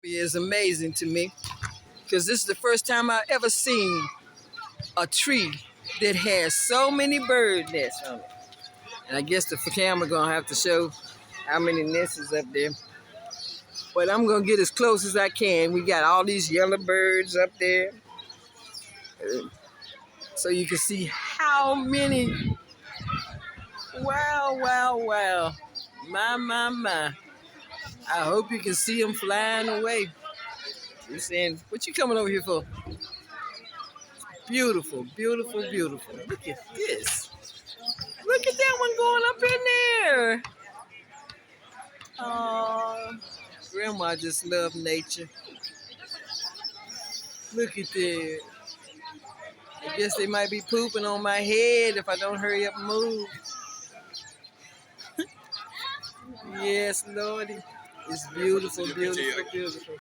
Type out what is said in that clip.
Is amazing to me because this is the first time I've ever seen a tree that has so many bird nests on it. And I guess the camera gonna have to show how many nests is up there. But I'm gonna get as close as I can. We got all these yellow birds up there. So you can see how many. Wow, wow, wow. My. I hope you can see them flying away. You saying, what you coming over here for? Beautiful, beautiful, beautiful. Look at this. Look at that one going up in there. Oh, Grandma just loved nature. Look at that. I guess they might be pooping on my head if I don't hurry up and move. Yes, Lordy. It's beautiful, beautiful, beautiful.